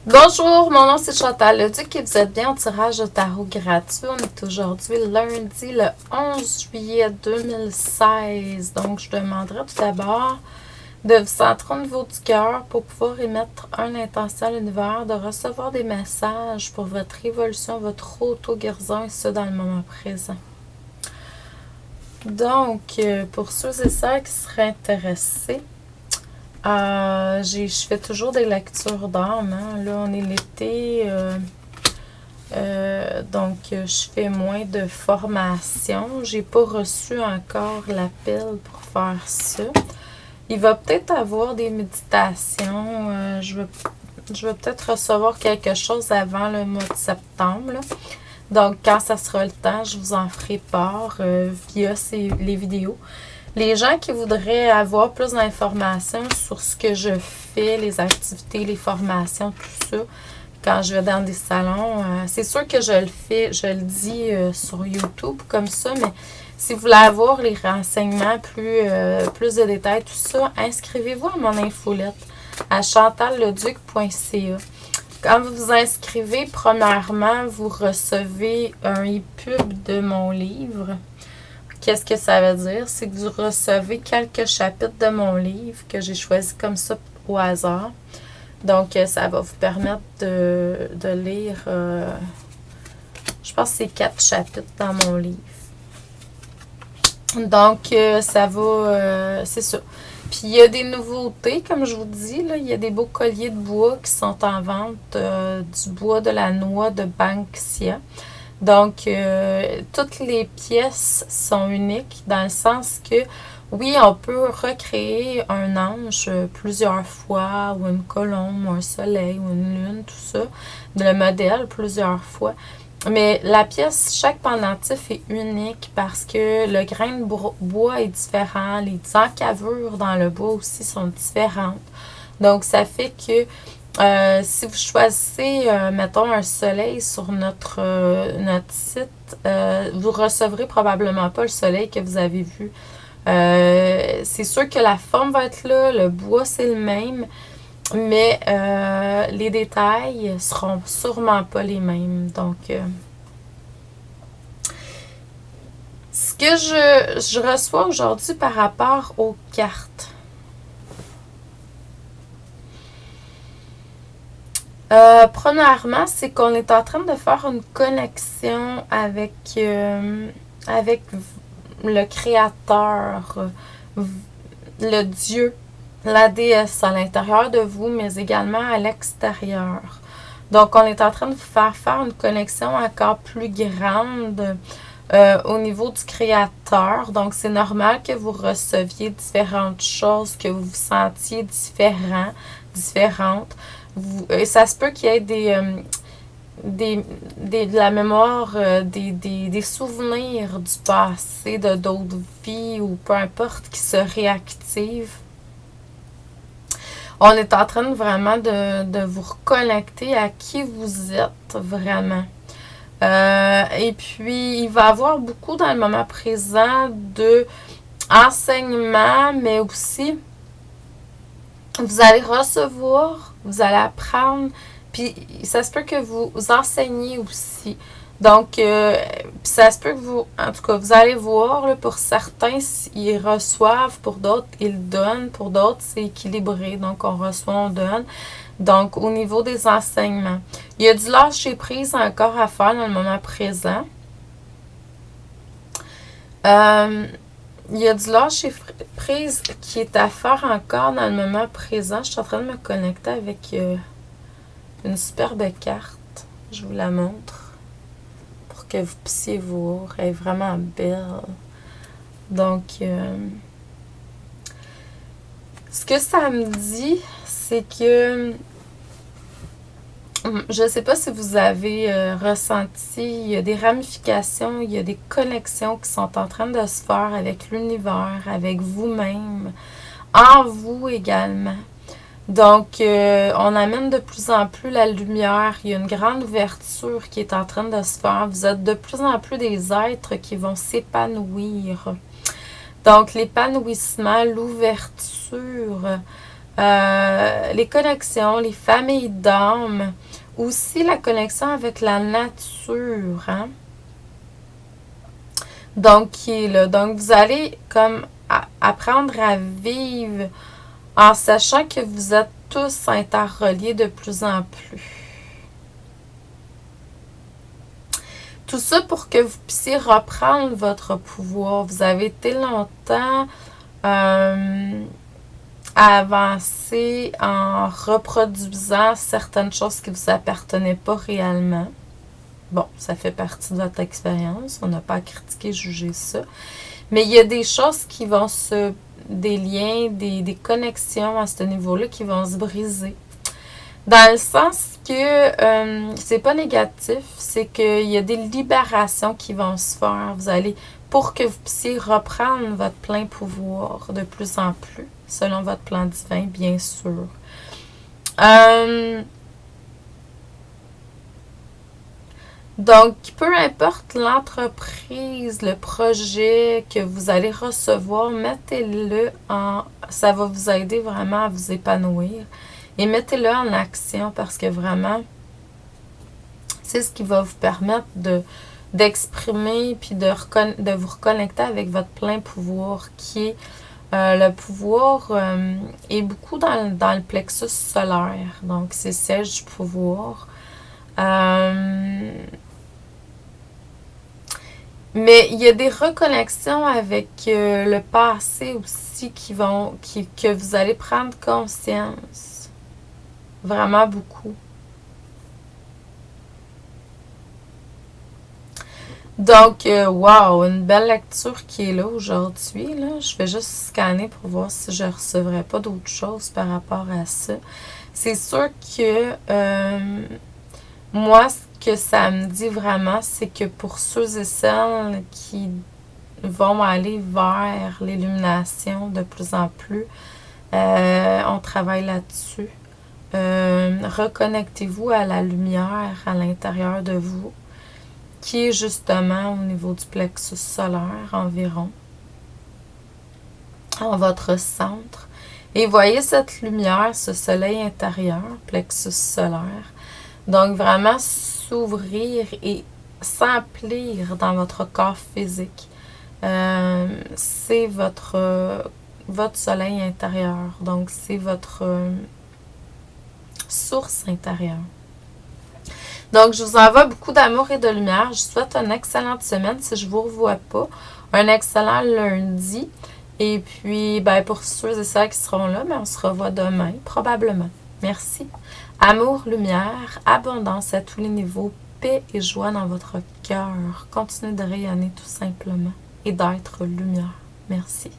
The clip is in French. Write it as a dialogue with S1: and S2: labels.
S1: Bonjour, mon nom c'est Chantal Leduc et vous êtes bien au tirage de tarot gratuit. On est aujourd'hui lundi le 11 juillet 2016. Donc, je demanderai tout d'abord de vous centrer au niveau du cœur pour pouvoir émettre une intention à l'univers, de recevoir des messages pour votre évolution, votre auto-guérison et ça dans le moment présent. Donc, pour ceux et celles qui seraient intéressés, je fais toujours des lectures d'âme. Hein. Là, on est l'été. Donc, je fais moins de formation. J'ai pas reçu encore l'appel pour faire ça. Il va peut-être avoir des méditations. Je vais peut-être recevoir quelque chose avant le mois de septembre. Là. Donc, quand ça sera le temps, je vous en ferai part via les vidéos. Les gens qui voudraient avoir plus d'informations sur ce que je fais, les activités, les formations, tout ça, quand je vais dans des salons, c'est sûr que je le fais, je le dis sur YouTube comme ça, mais si vous voulez avoir les renseignements, plus de détails, tout ça, inscrivez-vous à mon infolette à chantalleduc.ca. Quand vous vous inscrivez, premièrement, vous recevez un e-pub de mon livre. Qu'est-ce que ça veut dire? C'est que vous recevez quelques chapitres de mon livre que j'ai choisi comme ça au hasard. Donc, ça va vous permettre de lire, je pense que c'est 4 chapitres dans mon livre. Donc, ça va, c'est ça. Puis, il y a des nouveautés, comme je vous dis, là, il y a des beaux colliers de bois qui sont en vente, du bois de la noix de Banksia. Donc, toutes les pièces sont uniques dans le sens que, oui, on peut recréer un ange plusieurs fois, ou une colombe, ou un soleil, ou une lune, tout ça, le modèle plusieurs fois. Mais la pièce, chaque pendentif est unique parce que le grain de bois est différent, les encavures dans le bois aussi sont différentes. Donc, ça fait que si vous choisissez, mettons, un soleil sur notre site, vous recevrez probablement pas le soleil que vous avez vu. C'est sûr que la forme va être là, le bois c'est le même, mais les détails seront sûrement pas les mêmes. Donc, ce que je reçois aujourd'hui par rapport aux cartes. Premièrement, c'est qu'on est en train de faire une connexion avec le créateur, le Dieu, la déesse à l'intérieur de vous, mais également à l'extérieur. Donc, on est en train de faire une connexion encore plus grande au niveau du créateur. Donc, c'est normal que vous receviez différentes choses, que vous vous sentiez différentes. Ça se peut qu'il y ait de la mémoire, des souvenirs du passé, de d'autres vies ou peu importe qui se réactivent. On est en train vraiment de vous reconnecter à qui vous êtes vraiment. Et puis, il va y avoir beaucoup dans le moment présent de enseignement, mais aussi vous allez recevoir, vous allez apprendre, puis ça se peut que vous enseignez aussi. Donc, ça se peut que vous, en tout cas, vous allez voir, là, pour certains, ils reçoivent, pour d'autres, ils donnent, pour d'autres, c'est équilibré. Donc, on reçoit, on donne. Donc, au niveau des enseignements, il y a du lâcher-prise encore à faire dans le moment présent. Il y a du lâcher-prise qui est à faire encore dans le moment présent. Je suis en train de me connecter avec une superbe carte. Je vous la montre pour que vous puissiez voir. Elle est vraiment belle. Donc, ce que ça me dit, c'est que je ne sais pas si vous avez ressenti, il y a des ramifications, il y a des connexions qui sont en train de se faire avec l'univers, avec vous-même, en vous également. Donc, on amène de plus en plus la lumière. Il y a une grande ouverture qui est en train de se faire. Vous êtes de plus en plus des êtres qui vont s'épanouir. Donc, l'épanouissement, l'ouverture, les connexions, les familles d'âme, aussi la connexion avec la nature, hein? Donc, qui est là. Donc, vous allez comme apprendre à vivre en sachant que vous êtes tous interreliés de plus en plus. Tout ça pour que vous puissiez reprendre votre pouvoir. Vous avez été longtemps avancer en reproduisant certaines choses qui ne vous appartenaient pas réellement. Bon, ça fait partie de votre expérience. On n'a pas à critiquer, juger ça. Mais il y a des choses qui vont des liens, des connexions à ce niveau-là qui vont se briser. Dans le sens que c'est pas négatif, c'est qu'il y a des libérations qui vont se faire. Vous allez, pour que vous puissiez reprendre votre plein pouvoir de plus en plus, selon votre plan divin, bien sûr. Donc, peu importe l'entreprise, le projet que vous allez recevoir, mettez-le en... Ça va vous aider vraiment à vous épanouir. Et mettez-le en action parce que vraiment, c'est ce qui va vous permettre d'exprimer puis de vous reconnecter avec votre plein pouvoir qui est le pouvoir est beaucoup dans le plexus solaire. Donc, c'est siège du pouvoir. Mais il y a des reconnexions avec le passé aussi que vous allez prendre conscience. Vraiment beaucoup. Donc, wow, une belle lecture qui est là aujourd'hui. Je vais juste scanner pour voir si je ne recevrai pas d'autres choses par rapport à ça. C'est sûr que moi, ce que ça me dit vraiment, c'est que pour ceux et celles qui vont aller vers l'illumination de plus en plus, on travaille là-dessus. Reconnectez-vous à la lumière à l'intérieur de vous, qui est justement au niveau du plexus solaire environ, en votre centre. Et voyez cette lumière, ce soleil intérieur, plexus solaire. Donc vraiment s'ouvrir et s'emplir dans votre corps physique. C'est votre soleil intérieur. Donc c'est votre source intérieure. Donc, je vous envoie beaucoup d'amour et de lumière. Je vous souhaite une excellente semaine si je ne vous revois pas. Un excellent lundi. Et puis, ben, pour ceux et celles qui seront là, ben, on se revoit demain, probablement. Merci. Amour, lumière, abondance à tous les niveaux, paix et joie dans votre cœur. Continuez de rayonner tout simplement et d'être lumière. Merci.